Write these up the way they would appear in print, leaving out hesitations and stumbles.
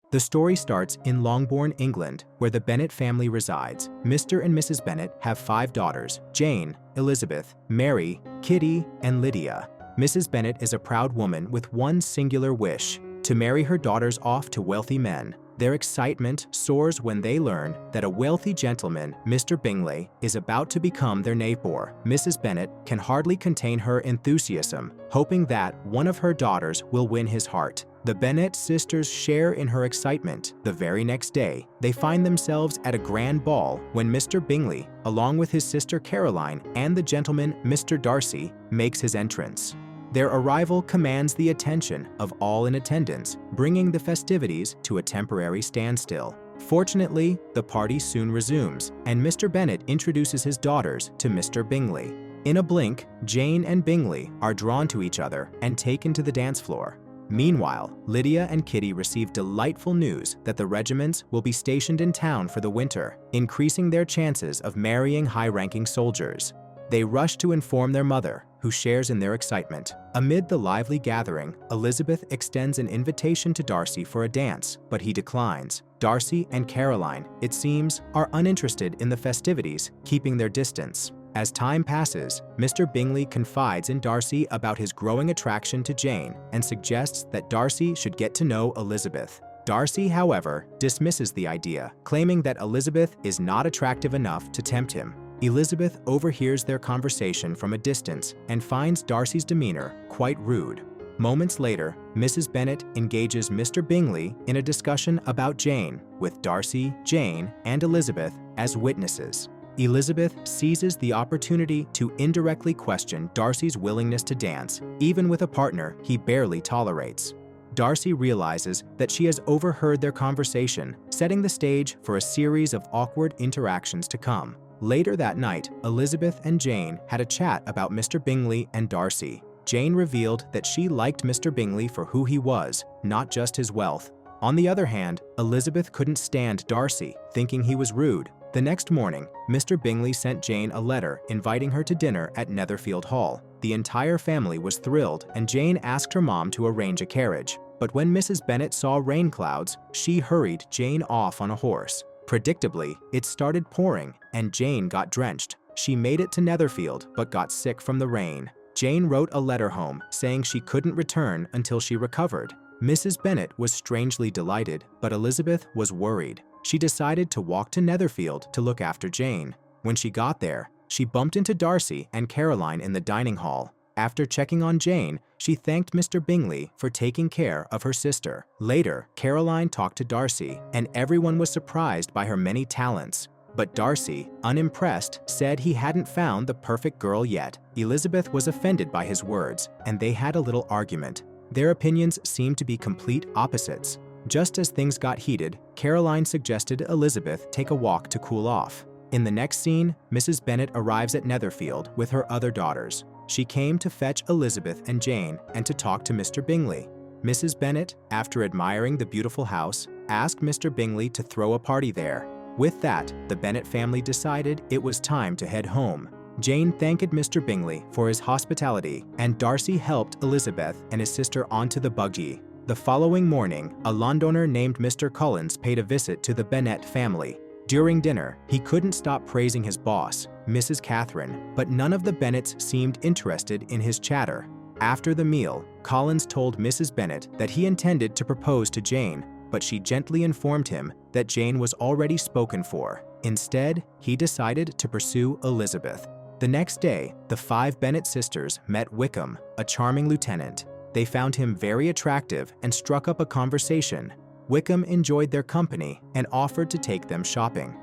The story starts in Longbourn, England, where the Bennet family resides. Mr. and Mrs. Bennet have 5 daughters: Jane, Elizabeth, Mary, Kitty, and Lydia. Mrs. Bennet is a proud woman with one singular wish: to marry her daughters off to wealthy men. Their excitement soars when they learn that a wealthy gentleman, Mr. Bingley, is about to become their neighbor. Mrs. Bennet can hardly contain her enthusiasm, hoping that one of her daughters will win his heart. The Bennet sisters share in her excitement. The very next day, they find themselves at a grand ball when Mr. Bingley, along with his sister Caroline and the gentleman Mr. Darcy, makes his entrance. Their arrival commands the attention of all in attendance, bringing the festivities to a temporary standstill. Fortunately, the party soon resumes, and Mr. Bennet introduces his daughters to Mr. Bingley. In a blink, Jane and Bingley are drawn to each other and taken to the dance floor. Meanwhile, Lydia and Kitty receive delightful news that the regiments will be stationed in town for the winter, increasing their chances of marrying high-ranking soldiers. They rush to inform their mother, who shares in their excitement. Amid the lively gathering, Elizabeth extends an invitation to Darcy for a dance, but he declines. Darcy and Caroline, it seems, are uninterested in the festivities, keeping their distance. As time passes, Mr. Bingley confides in Darcy about his growing attraction to Jane and suggests that Darcy should get to know Elizabeth. Darcy, however, dismisses the idea, claiming that Elizabeth is not attractive enough to tempt him. Elizabeth overhears their conversation from a distance and finds Darcy's demeanor quite rude. Moments later, Mrs. Bennet engages Mr. Bingley in a discussion about Jane, with Darcy, Jane, and Elizabeth as witnesses. Elizabeth seizes the opportunity to indirectly question Darcy's willingness to dance, even with a partner he barely tolerates. Darcy realizes that she has overheard their conversation, setting the stage for a series of awkward interactions to come. Later that night, Elizabeth and Jane had a chat about Mr. Bingley and Darcy. Jane revealed that she liked Mr. Bingley for who he was, not just his wealth. On the other hand, Elizabeth couldn't stand Darcy, thinking he was rude. The next morning, Mr. Bingley sent Jane a letter inviting her to dinner at Netherfield Hall. The entire family was thrilled, and Jane asked her mom to arrange a carriage. But when Mrs. Bennet saw rain clouds, she hurried Jane off on a horse. Predictably, it started pouring, and Jane got drenched. She made it to Netherfield, but got sick from the rain. Jane wrote a letter home, saying she couldn't return until she recovered. Mrs. Bennet was strangely delighted, but Elizabeth was worried. She decided to walk to Netherfield to look after Jane. When she got there, she bumped into Darcy and Caroline in the dining hall. After checking on Jane, she thanked Mr. Bingley for taking care of her sister. Later, Caroline talked to Darcy, and everyone was surprised by her many talents. But Darcy, unimpressed, said he hadn't found the perfect girl yet. Elizabeth was offended by his words, and they had a little argument. Their opinions seemed to be complete opposites. Just as things got heated, Caroline suggested Elizabeth take a walk to cool off. In the next scene, Mrs. Bennet arrives at Netherfield with her other daughters. She came to fetch Elizabeth and Jane and to talk to Mr. Bingley. Mrs. Bennet, after admiring the beautiful house, asked Mr. Bingley to throw a party there. With that, the Bennet family decided it was time to head home. Jane thanked Mr. Bingley for his hospitality, and Darcy helped Elizabeth and his sister onto the buggy. The following morning, a landowner named Mr. Collins paid a visit to the Bennet family. During dinner, he couldn't stop praising his boss, Mrs. Catherine, but none of the Bennets seemed interested in his chatter. After the meal, Collins told Mrs. Bennet that he intended to propose to Jane, but she gently informed him that Jane was already spoken for. Instead, he decided to pursue Elizabeth. The next day, the 5 Bennet sisters met Wickham, a charming lieutenant. They found him very attractive and struck up a conversation. Wickham enjoyed their company and offered to take them shopping.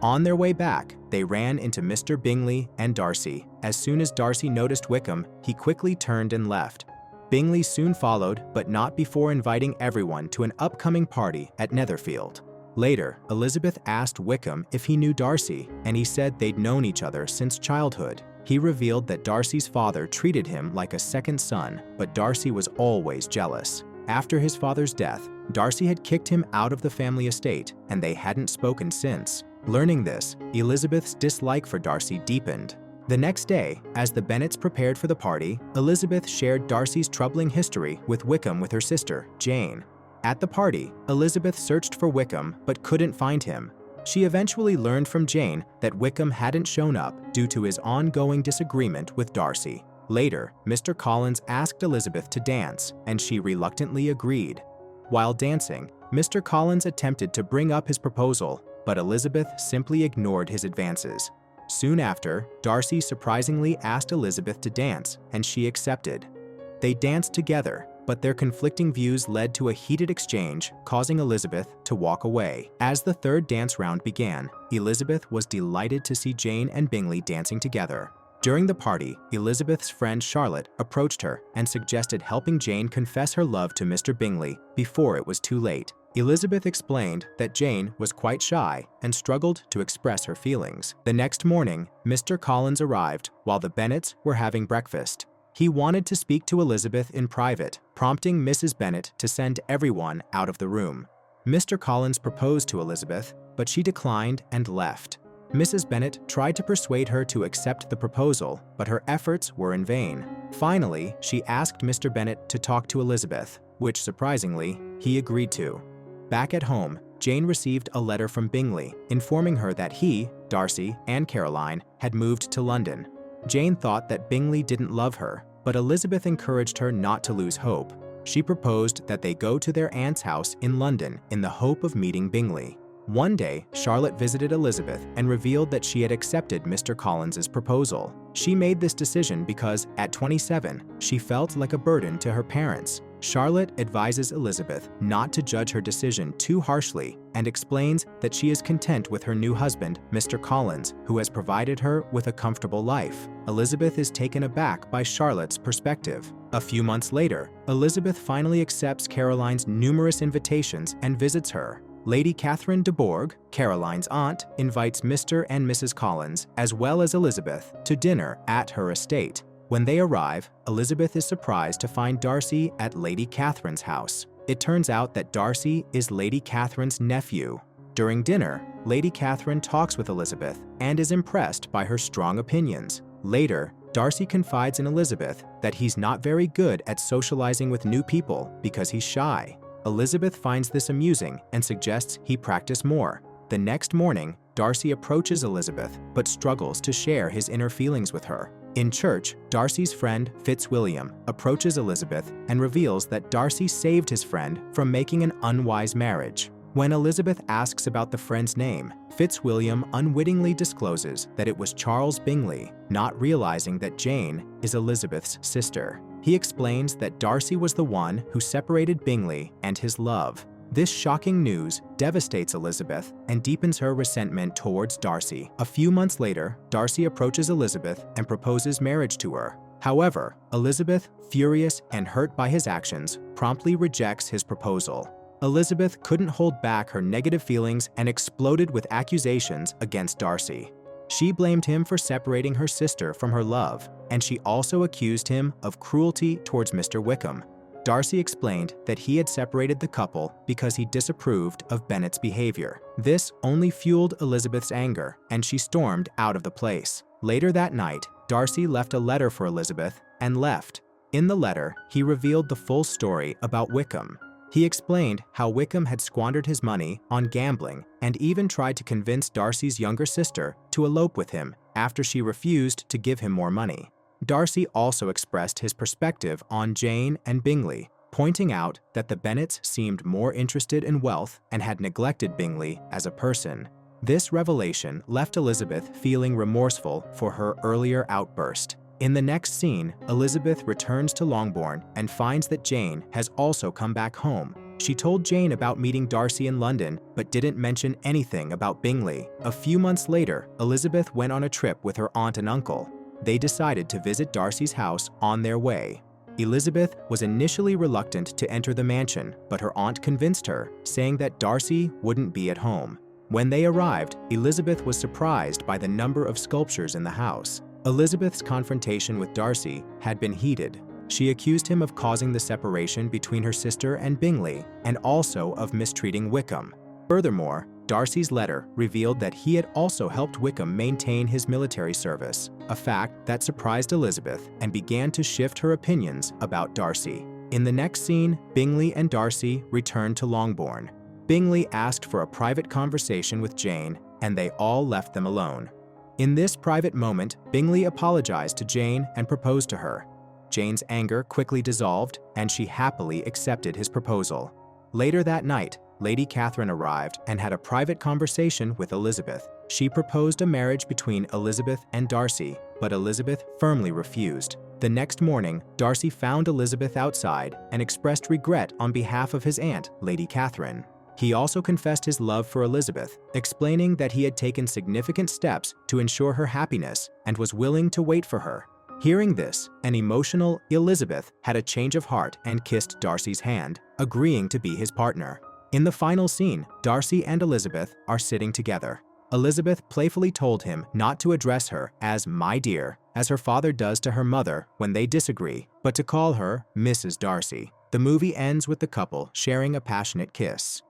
On their way back, they ran into Mr. Bingley and Darcy. As soon as Darcy noticed Wickham, he quickly turned and left. Bingley soon followed, but not before inviting everyone to an upcoming party at Netherfield. Later, Elizabeth asked Wickham if he knew Darcy, and he said they'd known each other since childhood. He revealed that Darcy's father treated him like a second son, but Darcy was always jealous. After his father's death, Darcy had kicked him out of the family estate, and they hadn't spoken since. Learning this, Elizabeth's dislike for Darcy deepened. The next day, as the Bennets prepared for the party, Elizabeth shared Darcy's troubling history with Wickham with her sister, Jane. At the party, Elizabeth searched for Wickham but couldn't find him. She eventually learned from Jane that Wickham hadn't shown up due to his ongoing disagreement with Darcy. Later, Mr. Collins asked Elizabeth to dance, and she reluctantly agreed. While dancing, Mr. Collins attempted to bring up his proposal, but Elizabeth simply ignored his advances. Soon after, Darcy surprisingly asked Elizabeth to dance, and she accepted. They danced together, but their conflicting views led to a heated exchange, causing Elizabeth to walk away. As the third dance round began, Elizabeth was delighted to see Jane and Bingley dancing together. During the party, Elizabeth's friend Charlotte approached her and suggested helping Jane confess her love to Mr. Bingley before it was too late. Elizabeth explained that Jane was quite shy and struggled to express her feelings. The next morning, Mr. Collins arrived while the Bennets were having breakfast. He wanted to speak to Elizabeth in private, prompting Mrs. Bennet to send everyone out of the room. Mr. Collins proposed to Elizabeth, but she declined and left. Mrs. Bennet tried to persuade her to accept the proposal, but her efforts were in vain. Finally, she asked Mr. Bennet to talk to Elizabeth, which surprisingly, he agreed to. Back at home, Jane received a letter from Bingley informing her that he, Darcy, and Caroline had moved to London. Jane thought that Bingley didn't love her, but Elizabeth encouraged her not to lose hope. She proposed that they go to their aunt's house in London in the hope of meeting Bingley. One day, Charlotte visited Elizabeth and revealed that she had accepted Mr. Collins's proposal. She made this decision because, at 27, she felt like a burden to her parents. Charlotte advises Elizabeth not to judge her decision too harshly and explains that she is content with her new husband, Mr. Collins, who has provided her with a comfortable life. Elizabeth is taken aback by Charlotte's perspective. A few months later, Elizabeth finally accepts Caroline's numerous invitations and visits her. Lady Catherine de Bourgh, Caroline's aunt, invites Mr. and Mrs. Collins, as well as Elizabeth, to dinner at her estate. When they arrive, Elizabeth is surprised to find Darcy at Lady Catherine's house. It turns out that Darcy is Lady Catherine's nephew. During dinner, Lady Catherine talks with Elizabeth and is impressed by her strong opinions. Later, Darcy confides in Elizabeth that he's not very good at socializing with new people because he's shy. Elizabeth finds this amusing and suggests he practice more. The next morning, Darcy approaches Elizabeth but struggles to share his inner feelings with her. In church, Darcy's friend Fitzwilliam approaches Elizabeth and reveals that Darcy saved his friend from making an unwise marriage. When Elizabeth asks about the friend's name, Fitzwilliam unwittingly discloses that it was Charles Bingley, not realizing that Jane is Elizabeth's sister. He explains that Darcy was the one who separated Bingley and his love. This shocking news devastates Elizabeth and deepens her resentment towards Darcy. A few months later, Darcy approaches Elizabeth and proposes marriage to her. However, Elizabeth, furious and hurt by his actions, promptly rejects his proposal. Elizabeth couldn't hold back her negative feelings and exploded with accusations against Darcy. She blamed him for separating her sister from her love, and she also accused him of cruelty towards Mr. Wickham. Darcy explained that he had separated the couple because he disapproved of Bennet's behavior. This only fueled Elizabeth's anger, and she stormed out of the place. Later that night, Darcy left a letter for Elizabeth and left. In the letter, he revealed the full story about Wickham. He explained how Wickham had squandered his money on gambling and even tried to convince Darcy's younger sister to elope with him after she refused to give him more money. Darcy also expressed his perspective on Jane and Bingley, pointing out that the Bennets seemed more interested in wealth and had neglected Bingley as a person. This revelation left Elizabeth feeling remorseful for her earlier outburst. In the next scene, Elizabeth returns to Longbourn and finds that Jane has also come back home. She told Jane about meeting Darcy in London, but didn't mention anything about Bingley. A few months later, Elizabeth went on a trip with her aunt and uncle. They decided to visit Darcy's house on their way. Elizabeth was initially reluctant to enter the mansion, but her aunt convinced her, saying that Darcy wouldn't be at home. When they arrived, Elizabeth was surprised by the number of sculptures in the house. Elizabeth's confrontation with Darcy had been heated. She accused him of causing the separation between her sister and Bingley, and also of mistreating Wickham. Furthermore, Darcy's letter revealed that he had also helped Wickham maintain his military service, a fact that surprised Elizabeth and began to shift her opinions about Darcy. In the next scene, Bingley and Darcy return to Longbourn. Bingley asked for a private conversation with Jane, and they all left them alone. In this private moment, Bingley apologized to Jane and proposed to her. Jane's anger quickly dissolved, and she happily accepted his proposal. Later that night, Lady Catherine arrived and had a private conversation with Elizabeth. She proposed a marriage between Elizabeth and Darcy, but Elizabeth firmly refused. The next morning, Darcy found Elizabeth outside and expressed regret on behalf of his aunt, Lady Catherine. He also confessed his love for Elizabeth, explaining that he had taken significant steps to ensure her happiness and was willing to wait for her. Hearing this, an emotional Elizabeth had a change of heart and kissed Darcy's hand, agreeing to be his partner. In the final scene, Darcy and Elizabeth are sitting together. Elizabeth playfully told him not to address her as "my dear," as her father does to her mother when they disagree, but to call her Mrs. Darcy. The movie ends with the couple sharing a passionate kiss.